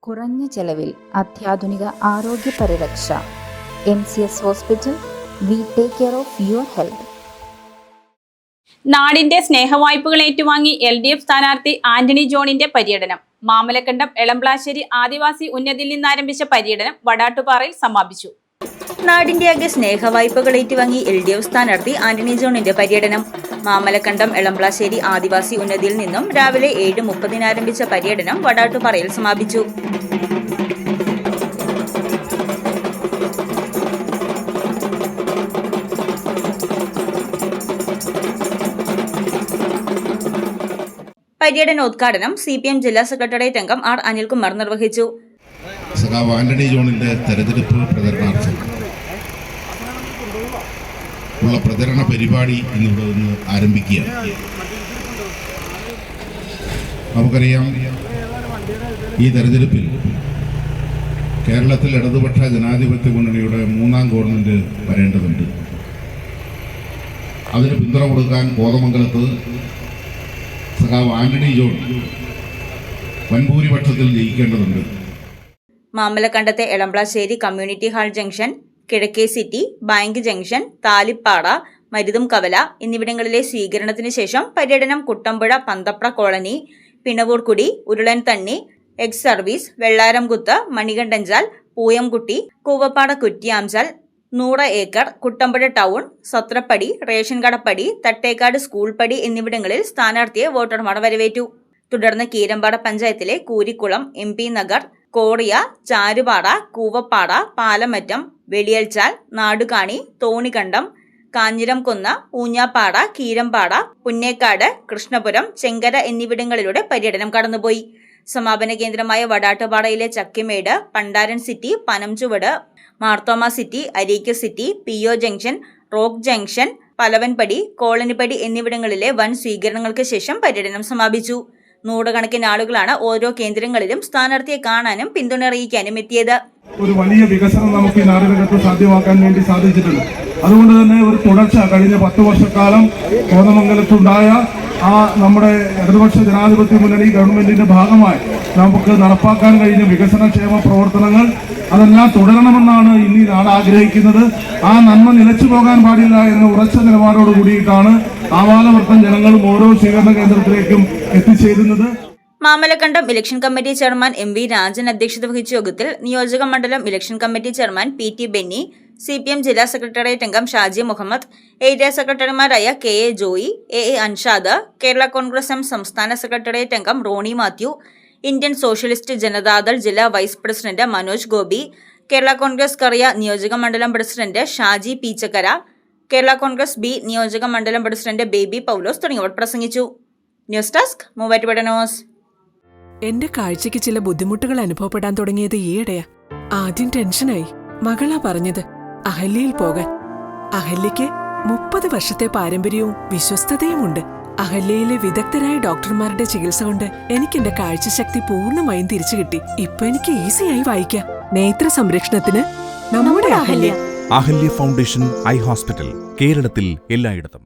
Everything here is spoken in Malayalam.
കുറഞ്ഞ ചെലവിൽ അത്യാധുനിക ആരോഗ്യ പരിരക്ഷ. MCS hospital. We take care of your health. നാടിന്റെ സ്നേഹവായ്പകൾ ഏറ്റുവാങ്ങി LDF സ്ഥാനാർത്ഥി ആന്റണി ജോണിന്റെ പര്യടനം. മാമലക്കണ്ടം എളംപ്ലാശ്ശേരി ആദിവാസി ഉന്നതിയിൽ നിന്നാരംഭിച്ച പര്യടനം വടാട്ടുപാറയിൽ സമാപിച്ചു. നാടിന്റെ ആകെ സ്നേഹവായ്പകൾ ഏറ്റുവാങ്ങി LDF സ്ഥാനാർത്ഥി ആന്റണി ജോണിന്റെ പര്യടനം. മാമലക്കണ്ടം എളംപ്ലാശ്ശേരി ആദിവാസി ഉന്നതിയിൽ നിന്നും രാവിലെ 7:30 ആരംഭിച്ച പര്യടനം വടാട്ടുപാറയിൽ സമാപിച്ചു. പര്യടനോദ്ഘാടനം CPM ജില്ലാ സെക്രട്ടേറിയറ്റ് അംഗം R. അനിൽകുമാർ നിർവഹിച്ചു. ആന്റണി ജോണിന്റെ തെരഞ്ഞെടുപ്പ് പ്രചരണാർത്ഥം ഉള്ള പ്രചരണ പരിപാടി ഇന്നിവിടെ നിന്ന് ആരംഭിക്കുകയാണ്. നമുക്കറിയാം, ഈ തെരഞ്ഞെടുപ്പിൽ കേരളത്തിൽ ഇടതുപക്ഷ ജനാധിപത്യ മുന്നണിയുടെ 3ാം ഗവൺമെന്റ് വരേണ്ടതുണ്ട്. അതിന് പിന്തുണ കൊടുക്കാൻ കോതമംഗലത്ത് ആന്റണി ജോൺ വൻഭൂരിപക്ഷത്തിൽ ജയിക്കേണ്ടതുണ്ട്. മാമലക്കണ്ടത്തെ എളംപ്ലാശ്ശേരി കമ്മ്യൂണിറ്റി ഹാൾ ജംഗ്ഷൻ, കിഴക്കേ city, bank junction, Thalippada, Maruthum Kavala എന്നിവിടങ്ങളിലെ സ്വീകരണത്തിന് ശേഷം പര്യടനം Kuttampuzha Panthapra colony, Pinavoorkudi, Urulanthanni, ex service, Vellaramkuthu, Manikandanchal, Pooyamkutty, Koovappada Kuttiyamchal, 100 acre, Kuttampuzha town, Sathrappady, ration കടപ്പടി, തട്ടേക്കാട് സ്കൂൾ പടി എന്നിവിടങ്ങളിൽ സ്ഥാനാർത്ഥിയെ വോട്ടർമാർ വരവേറ്റു. തുടർന്ന് കീരമ്പാട പഞ്ചായത്തിലെ കൂരിക്കുളം, MP നഗർ, കോറിയ, ചാരുപാട, കൂവപ്പാട, പാലമറ്റം, വെളിയൽച്ചാൽ, നാടുകാണി, തോണികണ്ടം, കാഞ്ഞിരംകുന്ന്, ഊഞ്ഞാപ്പാട, കീരമ്പാട, പുന്നേക്കാട്, കൃഷ്ണപുരം, ചെങ്കര എന്നിവിടങ്ങളിലൂടെ പര്യടനം കടന്നുപോയി. സമാപന കേന്ദ്രമായ വടാട്ടുപാറയിലെ Chakkimedu, Pandaran city, Panamchuvadu, Marthoma city, Areekka city, PO junction, rock junction, Palavanpady, കോളനിപ്പടി എന്നിവിടങ്ങളിലെ വൻ സ്വീകരണങ്ങൾക്ക് ശേഷം പര്യടനം സമാപിച്ചു. നൂറുകണക്കിന് ആളുകളാണ് ഓരോ കേന്ദ്രങ്ങളിലും സ്ഥാനാർത്ഥിയെ കാണാനും പിന്തുണ അറിയിക്കാനും എത്തിയത്. ഒരു വലിയ വികസനം നമുക്ക് ഈ നാടിനകത്ത് സാധ്യമാക്കാൻ വേണ്ടി സാധിച്ചിട്ടുണ്ട്. അതുകൊണ്ട് തന്നെ ഒരു തുടർച്ച കഴിഞ്ഞ 10 വർഷക്കാലം കോതമംഗലത്തുണ്ടായ നമ്മുടെ ഇടതുപക്ഷ ജനാധിപത്യ മുന്നണി ഗവൺമെന്റിന്റെ ഭാഗമായി നമുക്ക് നടപ്പാക്കാൻ കഴിഞ്ഞ വികസനക്ഷേമ പ്രവർത്തനങ്ങൾ അതെല്ലാം തുടരണമെന്നാണ് ഇനി നാട് ആഗ്രഹിക്കുന്നത്. ആ നന്മ നിലച്ചു പോകാൻ പാടില്ല എന്ന ഉറച്ച നിലപാടോട് കൂടിയിട്ടാണ് ആവാലവൃത്തം ജനങ്ങളും ഓരോ സ്വീകരണ കേന്ദ്രത്തിലേക്കും എത്തിച്ചേരുന്നത്. Mamalakandam election committee chairman MV Rajan അധ്യക്ഷത വഹിച്ച യോഗത്തിൽ നിയോജക മണ്ഡലം election committee chairman PT Benny, CPM ജില്ലാ സെക്രട്ടേറിയറ്റ് അംഗം ഷാജി മുഹമ്മദ്, ഏരിയ സെക്രട്ടറിമാരായ KA Joy, AA Anshad, Kerala Congress M സംസ്ഥാന സെക്രട്ടേറിയറ്റ് അംഗം റോണി മാത്യു, ഇന്ത്യൻ സോഷ്യലിസ്റ്റ് ജനതാദൾ ജില്ലാ വൈസ് പ്രസിഡന്റ് മനോജ് ഗോപി, കേരള കോൺഗ്രസ് കറിയ നിയോജക മണ്ഡലം പ്രസിഡന്റ് ഷാജി പീച്ചക്കര, കേരള കോൺഗ്രസ് B നിയോജക മണ്ഡലം പ്രസിഡന്റ് ബേബി പൗലോസ് തുടങ്ങിയവർ പ്രസംഗിച്ചു. News desk Muvattupuzha news. എന്റെ കാഴ്ചയ്ക്ക് ചില ബുദ്ധിമുട്ടുകൾ അനുഭവപ്പെടാൻ തുടങ്ങിയത് ഈയിടെയാ. ആദ്യം ടെൻഷനായി. മകളാ പറഞ്ഞത് അഹല്യയിൽ പോകാൻ. അഹല്യയ്ക്ക് 30 വർഷത്തെ പാരമ്പര്യവും വിശ്വസ്തതയുമുണ്ട്. അഹല്യയിലെ വിദഗ്ധരായ ഡോക്ടർമാരുടെ ചികിത്സ കൊണ്ട് എനിക്ക് എന്റെ കാഴ്ചശക്തി പൂർണ്ണമായും തിരിച്ചു കിട്ടി. ഇപ്പൊ എനിക്ക് ഈസിയായി വായിക്കാം. നേത്ര സംരക്ഷണത്തിന് നമ്മുടെ Ahalya. Ahalya foundation eye hospital, കേരളത്തിൽ എല്ലായിടത്തും.